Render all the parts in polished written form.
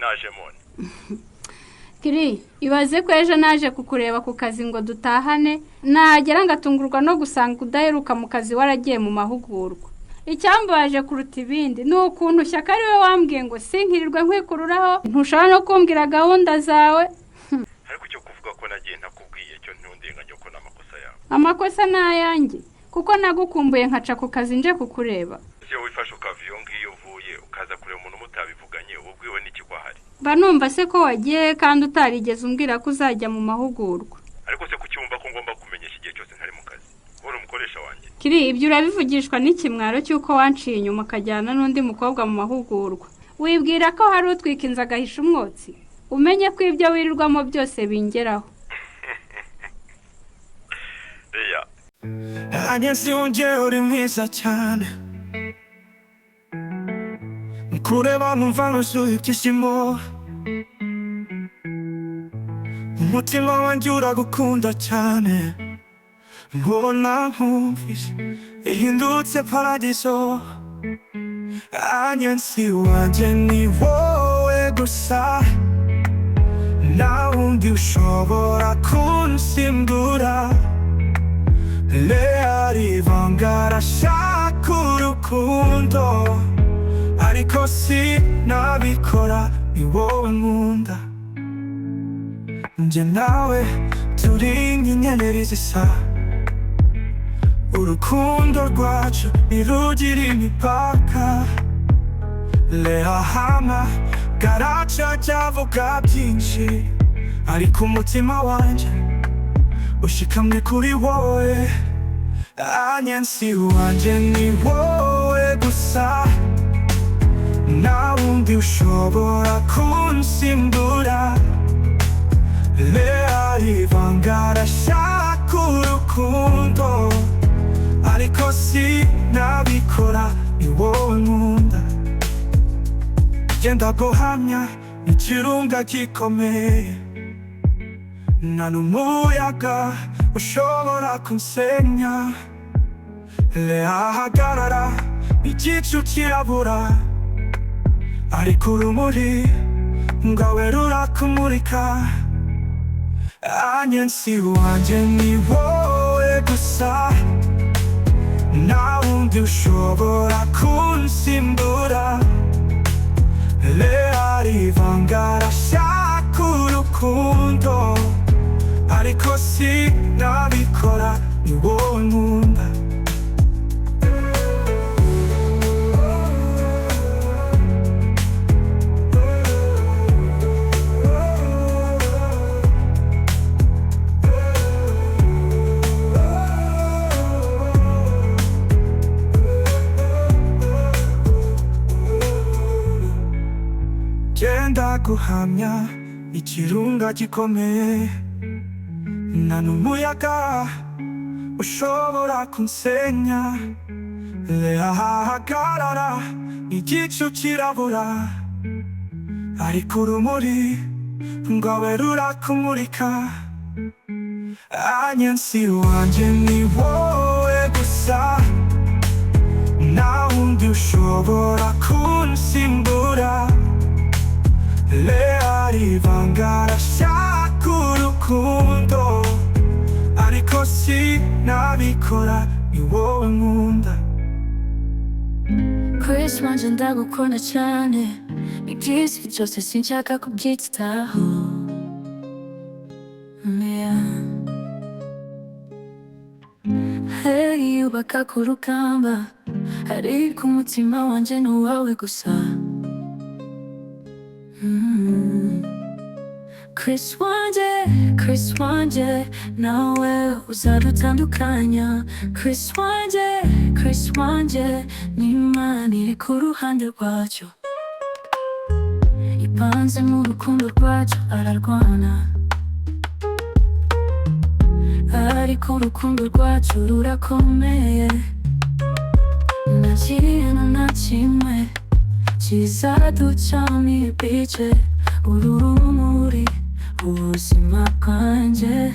naje mone. Kiri ibaze ko ejo naje kukureba ku kazi ngo dutahane nagera ngatungurwa no gusanga udaheruka mu kazi waragiye mu mahugurwa. Icyambaje kuruta ibindi ni ukuntu Shyaka ari we wambwiye ngo sinkirirwe nkwikururaho ntushobora no kumbwira gahunda zawe. Ariko cyo kuvuga ko nagiye ntakubwiye cyo ntundenganya ko namakosa yawe. Amakosa nayanjye kuko nagukumbuye nkaca ku kazi nje kukureba. Iyo wifashe ukaviyo ngiyo uvuye ukaza kureba umuntu mutabivuganye ubwiwe n'iki kwahari. Banumva se ko wagiye kandi utarigeze umbwira ko uzajya mu mahugurwa. Ariko se kucyumva ko ngomba kumenyesha igihe cyose ntari mu kazi. Uri umukoresha wanjye. Kiri ibyo urabivugishwa n'ikimwaro cyuko wanciye inyuma akajyana n'undi mukobwa mu mahugurwa. Wibwira ko hari utwikinza agahisha umwotsi. Umenye ko ibyo wirirwamo byose bingeraho. Eya. Anyensi unje uri mwiza cyane. Kureba numva nuzuye ibyishimo. Umutima wanjye uragukunda cyane. Mbona nkumvise ihindutse paradiso. Anyensi wanjye ni wowe gusa. Nta wundi ushobora kunsimbura. Lea rivanga arashaka urukundo. Ariko sinabikora ni wowe nkunda. Njye nawe turi nk'inyenyeri zisa. Urukundo rwacu ntirugira imipaka. Lea hama garaca cyavuga byinshi. Ariko umutima wanjye ushikamye kuri wowe. Anyensi wanjye ni wowe gusa. Nta wundi ushobora kunsimbura. Lea rivanga arashaka urukundo. Ariko sinabikora ni wowe nkunda. Genda guhamya ikirunga gikomeye. Nta n'umuyaga ushobora kunsenya. Lea hagarara igicu kirabura. Ariko urumuri ngawe rurakumurika. Anyensi wanjye ni wowe gusa. Nta wundi ushobora kunsimbura. Lea rivanga arashaka urukundo. Ariko sinabikora ni wowe nkunda. Genda guhamya ikirunga gikomeye. Nta n'umuyaga ushobora kunsenya. Lea hagarara igicu kirabura. Ariko urumuri ngawe rurakumurika. Anyensi wanjye ni wowe gusa. Nta wundi ushobora kunsimbura. Lea rivanga arashaka urukundo. Ariko sinabikora ni wowe nkunda. Chris wanje ndagukunda cyane. Iby'isi byose sinshaka kubyitaho. Hey ubaka ku rugamba. Ariko umutima wanje ni uwawe gusa. Chris wanje nawe uzadutandukanya. Chris wanje ni Imana iri ku ruhande rwacu. Ipanze mu rukundo rwacu ararwana. Ariko urukundo rwacu rurakomeye. Nta kintu na kimwe kizaducamo ibice. Uru rumuri ubuzima bwanjye.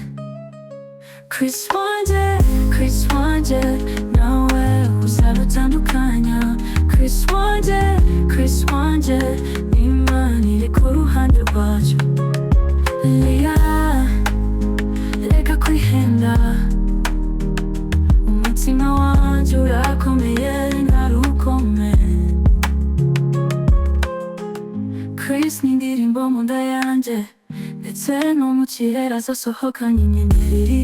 Chris wanje nawe uzadutandukanya. Chris wanje ni Imana iri ku Chris ni indirimbo mu nda yanjye, ndetse no mu kirere azasohokanye inyenyeri.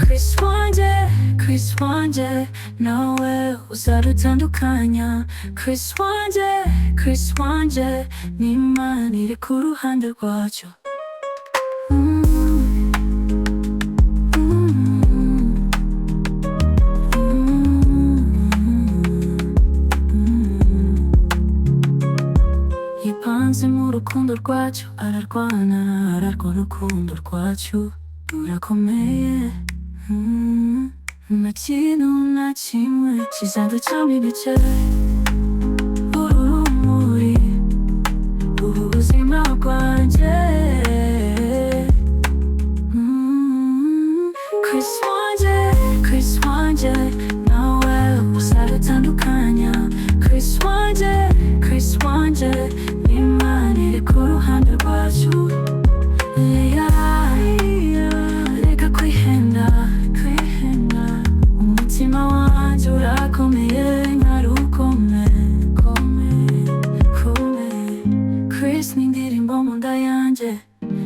Chris wanjye, Chris wanjye, nawe uzarutandukanya. Chris wanjye, Chris wanjye, n'Imana iri ku ruhande rwacyo. Yipanze mu rukundo rwacyo, ararwana urukundo rwacyo rurakomeye. Nta kintu na kimwe kizaducamo ibice. Uru rumuri, ubu buzima bwanjye. Chris wanjye, Chris wanjye, nawe uzarutandukanya. Chris wanjye, Chris wanjye, n'Imana iri ku ruhande rwacu. Reka kwihenda, umutima wanjye urakomeye nka rukome. Chris ni indirimbo mu nda yanjye,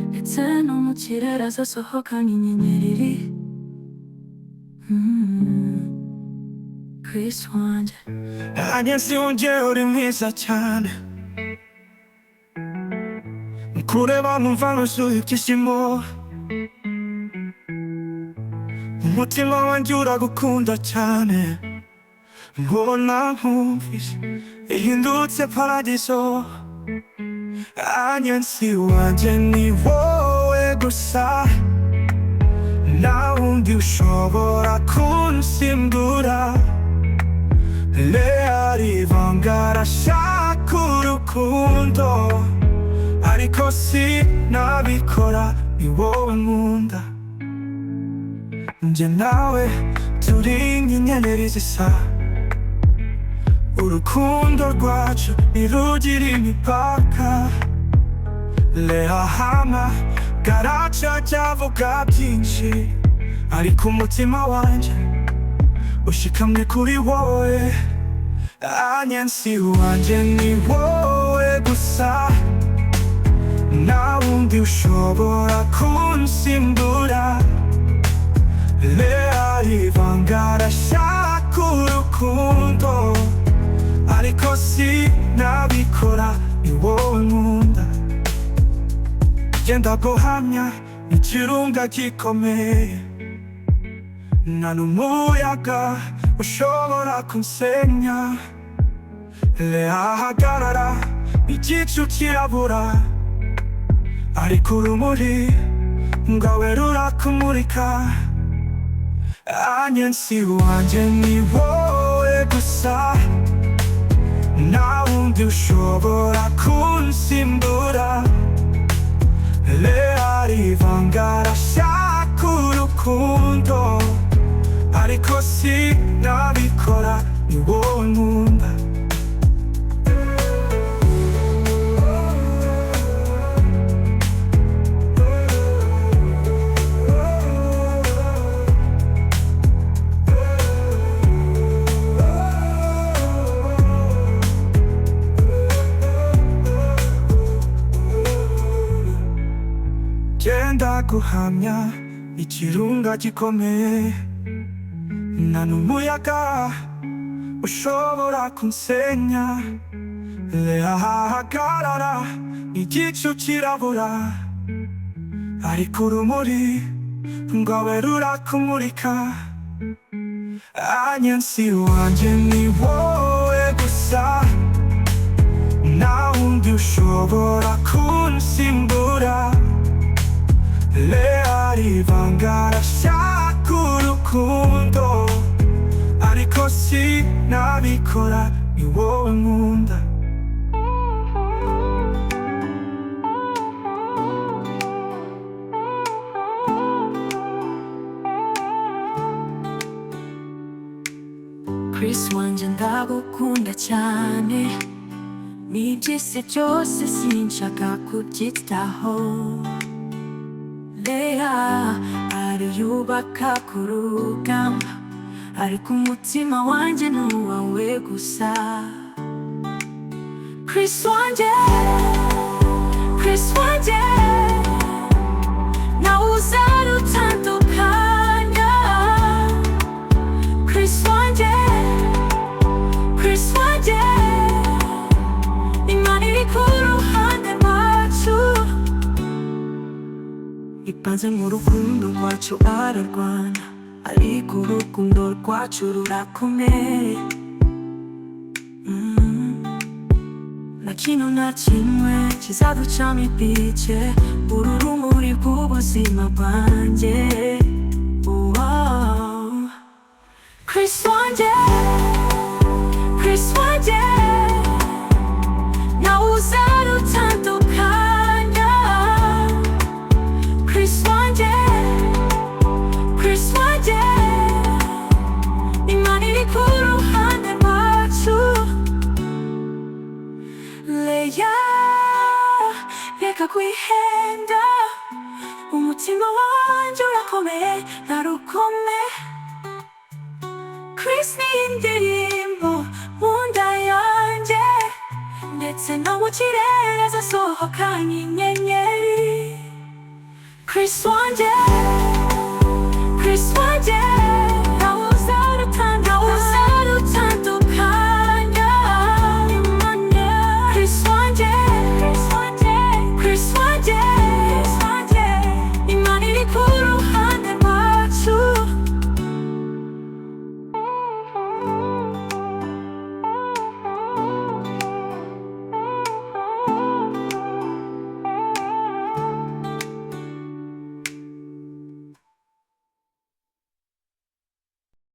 ndetse no mu kirere azasohokanye inyenyeri. Chris wanjye. Agnes yongeye uri mwiza cyane, kureba numva nuzuye ibyishimo. Umutima wanjye uragukunda cyane, mbona nkumvise ihindutse paradiso. Agnes wanjye ni wowe gusa, nta wundi ushobora kunsimbura. Lea rivanga arashaka urukundo, ariko sinabikora, ni wowe nkunda. Njye nawe turi nk'inyenyeri zisa, urukundo rwacu ntirugira imipaka. Lea hamagara avuga byinshi, ariko umutima wanjye ushikamye kuri wowe. Agnes wanjye ni wowe gusa, nta wundi ushobora kunsimbura. Lea rivanga arashaka urukundo, ariko sinabikora, ni wowe nkunda. Genda guhamya ikirunga gikomeye, nta n'umuyaga ushobora kunsenya. Lea hagarara, igicu kirabura, ariko urumuri rwawe rurakumurika. Agnes wanjye ni wowe gusa, nta wundi ushobora kunsimbura. Lea rivanga arashaka urukundo, ariko sinabikora, ni wowe nkunda. Genda guhamya ikirunga gikomeye, nta n'umuyaga ushobora kunsenya. Lea hagarara, igicu kirabura, ariko urumuri rwawe rurakumurika. Agnes wanjye ni wowe gusa, nta wundi ushobora kunsimbura. Lea rivanga arashaka urukundo, ariko sinabikora, ni wowe nkunda. Chris wanjye ndagukunda cyane, n'iby'isi byose sinshaka kubyitaho. Lea ariyubaka ku rugamba, ariko umutima wanjye ni uwawe gusa. Chris wanjye, Chris wanjye, nawe uzadutandukanya. Chris wanjye, Chris wanjye, Imana iri ku ruhande rwacu. Ipanze mu rukundo rwacu ararwana, ariko urukundo rwacu rurakomeye. Na kino na kimwe kizaducamo ibice, uru rumuri rw'ubuzima bwanjye. Wow. Chris wanjye, Chris wanjye, nawe uzadutandukanya. Chris wanjye, Chris wanjye, Imana iri ku ruhande rwacu. Leya, reka kwihenda, umutima wanjye urakomeye ntarukome. Chris ni indirimbo mu nda yanjye, ndetse no mu kirere zasohokanye inyenyeri. Chris wanjye.